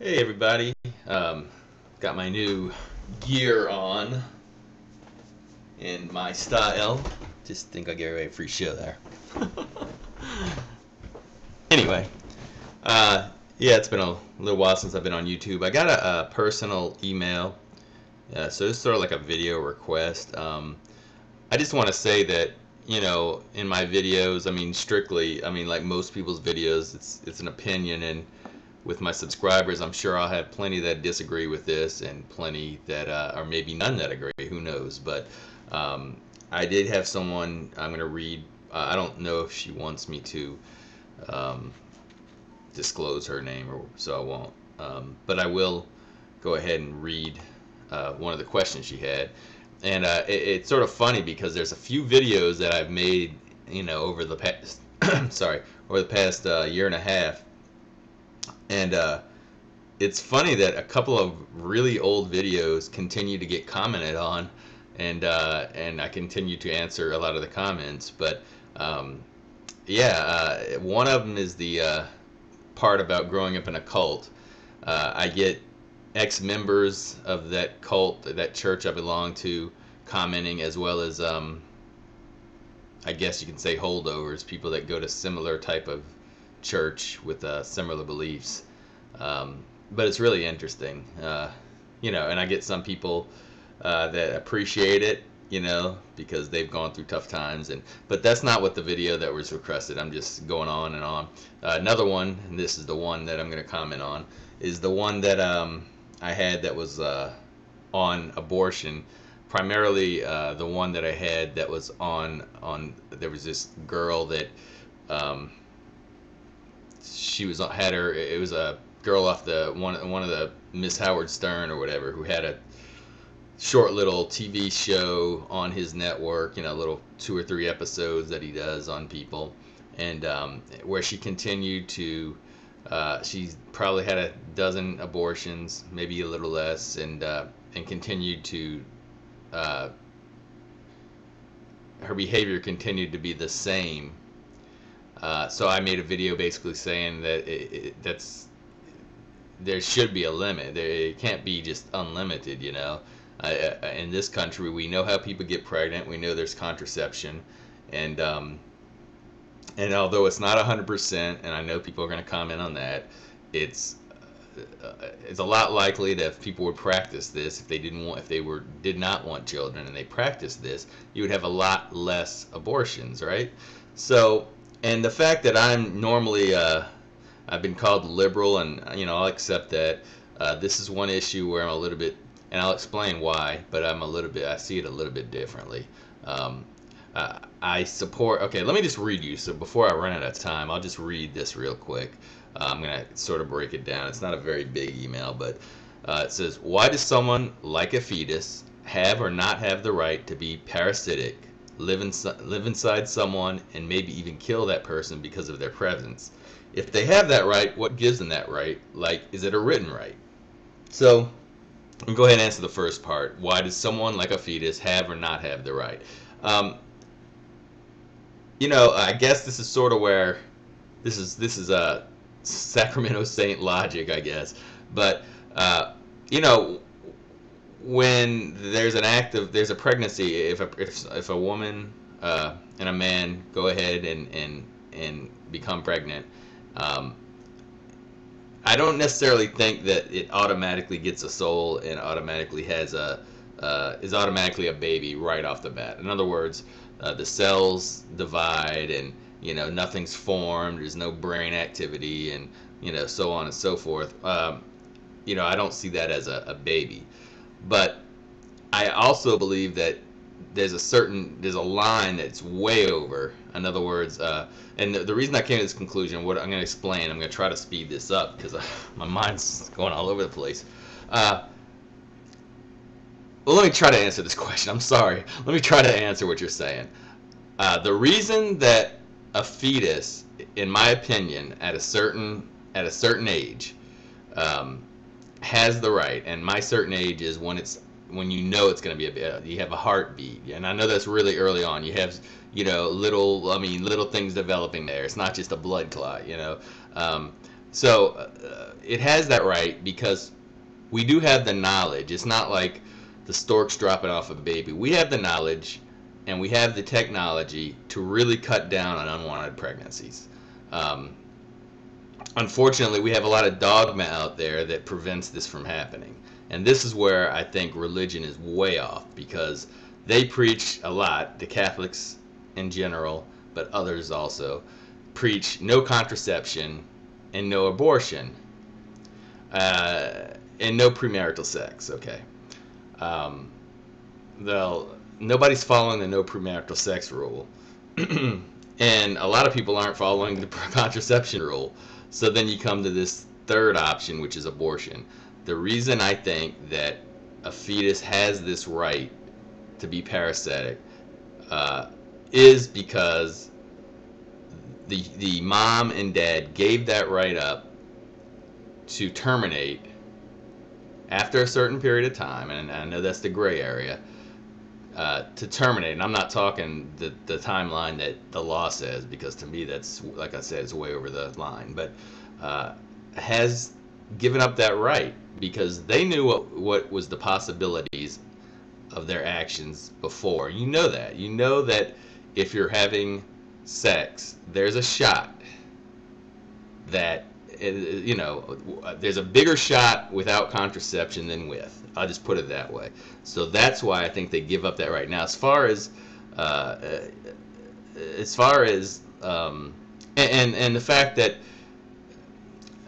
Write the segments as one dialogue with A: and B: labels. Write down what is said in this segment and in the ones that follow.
A: Hey everybody, got my new gear on in my style. Just think I'll give away a free show there. Anyway, yeah, it's been a little while since I've been on YouTube. I got a personal email, so it's sort of like a video request. I just want to say that, in my videos, strictly, like most people's videos, it's an opinion, and with my subscribers, I'm sure I'll have plenty that disagree with this and plenty that, or maybe none that agree, who knows. But I did have someone, I'm going to read, I don't know if she wants me to disclose her name, or so I won't. But I will go ahead and read one of the questions she had. And it's sort of funny because there's a few videos that I've made, over the past, sorry, over the past year and a half. And it's funny that a couple of really old videos continue to get commented on, and I continue to answer a lot of the comments. But yeah, one of them is the part about growing up in a cult. I get ex-members of that cult, that church I belong to, commenting, as well as I guess you can say holdovers, people that go to similar type of church with similar beliefs. But it's really interesting, and I get some people that appreciate it, because they've gone through tough times. But that's not what the video that was requested. I'm just going on and on. Another one, and this is the one that I'm going to comment on, is the one that I had that was on abortion. Primarily, the one that I had that was on there was this girl that she was had her. It was a girl off the one of the Miss Howard Stern or whatever, who had a short little TV show on his network, little 2 or 3 episodes that he does on people, and where she continued to, she's probably had a dozen abortions, maybe a little less, and continued to, her behavior continued to be the same. So I made a video basically saying that there should be a limit. It can't be just unlimited, in this country, we know how people get pregnant. We know there's contraception, and although it's not 100%, and I know people are going to comment on that, it's a lot likely that if people would practice this, if they did not want children and they practiced this, you would have a lot less abortions, right? So, and the fact that I'm normally I've been called liberal, and I'll accept that. This is one issue where I'm a little bit, and I'll explain why, but I see it a little bit differently. I support, okay, let me just read you, so before I run out of time, I'll just read this real quick. I'm going to sort of break it down. It's not a very big email, but it says, why does someone like a fetus have or not have the right to be parasitic, live inside someone, and maybe even kill that person because of their presence? If they have that right, what gives them that right? Like, is it a written right? So, I'll go ahead and answer the first part. Why does someone like a fetus have or not have the right? I guess this is sort of where this is a Sacramento Saint logic, I guess. But when there's a pregnancy, if a woman and a man go ahead and become pregnant, I don't necessarily think that it automatically gets a soul and automatically is automatically a baby right off the bat. In other words, the cells divide, and nothing's formed. There's no brain activity, and so on and so forth. I don't see that as a baby. But I also believe that there's a line that's way over. In other words, and the reason I came to this conclusion, what I'm going to explain, I'm going to try to speed this up because my mind's going all over the place. Well, let me try to answer this question. I'm sorry. Let me try to answer what you're saying. The reason that a fetus, in my opinion, at a certain age, has the right, and my certain age is when it's going to be you have a heartbeat, and I know that's really early on. You have little things developing there. It's not just a blood clot, So it has that right because we do have the knowledge. It's not like the stork's dropping off a baby. We have the knowledge and we have the technology to really cut down on unwanted pregnancies. Um, Unfortunately, we have a lot of dogma out there that prevents this from happening. And this is where I think religion is way off, because they preach a lot, the Catholics in general, but others also, preach no contraception and no abortion, and no premarital sex, okay? Um, well, nobody's following the no premarital sex rule. And a lot of people aren't following the contraception rule. So then you come to this third option, which is abortion. The reason I think that a fetus has this right to be parasitic is because the mom and dad gave that right up to terminate after a certain period of time, and I know that's the gray area, to terminate. And I'm not talking the timeline that the law says, because to me that's, like I said, is way over the line, but has given up that right because they knew what was the possibilities of their actions before. You know that. You know that if you're having sex, there's a shot that, you know, there's a bigger shot without contraception than with. I'll just put it that way. So that's why I think they give up that right. Now, as far as and the fact that,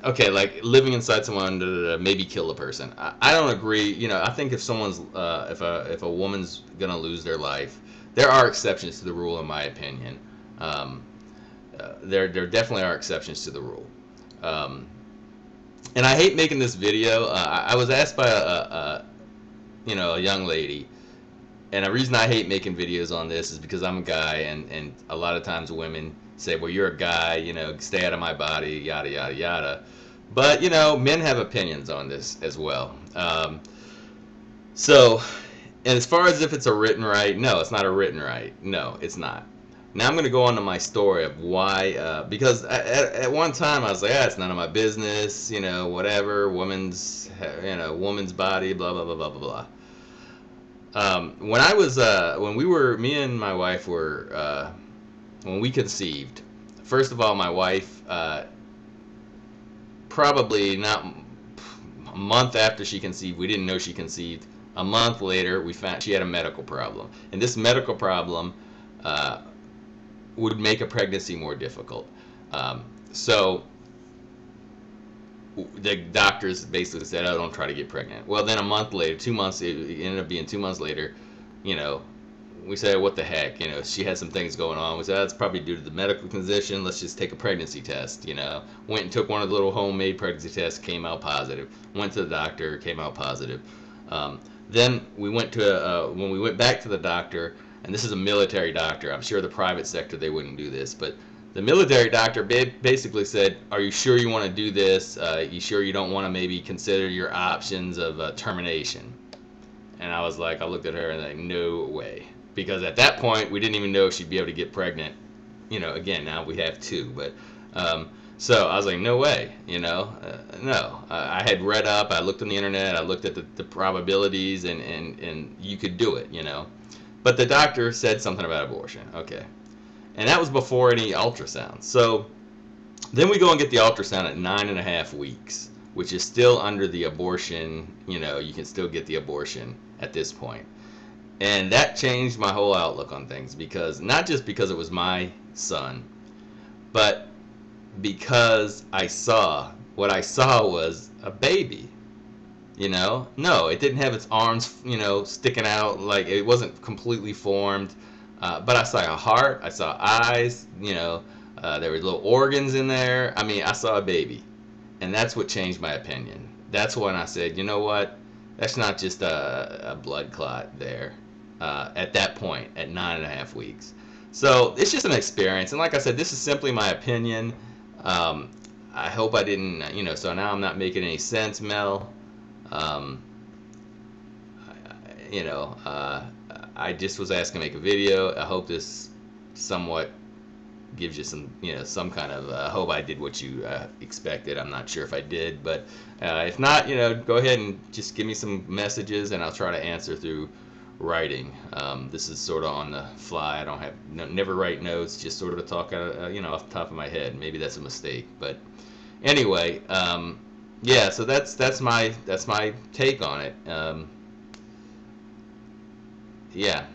A: okay, like living inside someone maybe kill a person. I don't agree. You know, I think if someone's if a woman's gonna lose their life, there are exceptions to the rule, in my opinion. There definitely are exceptions to the rule. And I hate making this video. I was asked by a young lady, and the reason I hate making videos on this is because I'm a guy, and a lot of times women say, well, you're a guy, you know, stay out of my body, yada yada yada. But you know, men have opinions on this as well. So, and as far as if it's a written right, no, it's not a written right. No, it's not. Now I'm going to go on to my story of why, because at one time I was like, it's none of my business, you know, whatever, woman's body, blah, blah, blah, blah, blah, blah. Me and my wife were, when we conceived, first of all, my wife, probably not a month after she conceived, we didn't know she conceived. A month later, we found she had a medical problem. And this medical problem, would make a pregnancy more difficult. So the doctors basically said, oh, don't try to get pregnant. Well, then a month later, 2 months, it ended up being 2 months later, you know, we said, what the heck, you know, she had some things going on. We said, that's probably due to the medical condition. Let's just take a pregnancy test, you know. Went and took one of the little homemade pregnancy tests, came out positive. Went to the doctor, came out positive. Then we went to, when we went back to the doctor, and this is a military doctor. I'm sure the private sector, they wouldn't do this. But the military doctor basically said, are you sure you want to do this? You sure you don't want to maybe consider your options of termination? And I was like, I looked at her and like, no way. Because at that point, we didn't even know if she'd be able to get pregnant. You know, again, now we have two. But so I was like, no way, you know, no. I had read up, I looked on the internet, I looked at the probabilities, and you could do it, you know. But the doctor said something about abortion. Okay. And that was before any ultrasound. So then we go and get the ultrasound at 9.5 weeks, which is still under the abortion, you know, you can still get the abortion at this point. And that changed my whole outlook on things, because not just because it was my son, but because what I saw was a baby. You know, no, it didn't have its arms, you know, sticking out, like it wasn't completely formed. But I saw a heart, I saw eyes, you know, there were little organs in there. I mean, I saw a baby. And that's what changed my opinion. That's when I said, you know what, that's not just a blood clot there at that point, at 9.5 weeks. So it's just an experience. And like I said, this is simply my opinion. I hope I didn't, you know, so now I'm not making any sense, Mel. You know, I just was asked to make a video. I hope this somewhat gives you some, some kind of hope I did what you expected. I'm not sure if I did, but if not, go ahead and just give me some messages, and I'll try to answer through writing. This is sort of on the fly. I don't have never write notes, just sort of a talk out, off the top of my head. Maybe that's a mistake, but anyway, yeah. So that's my take on it. Yeah.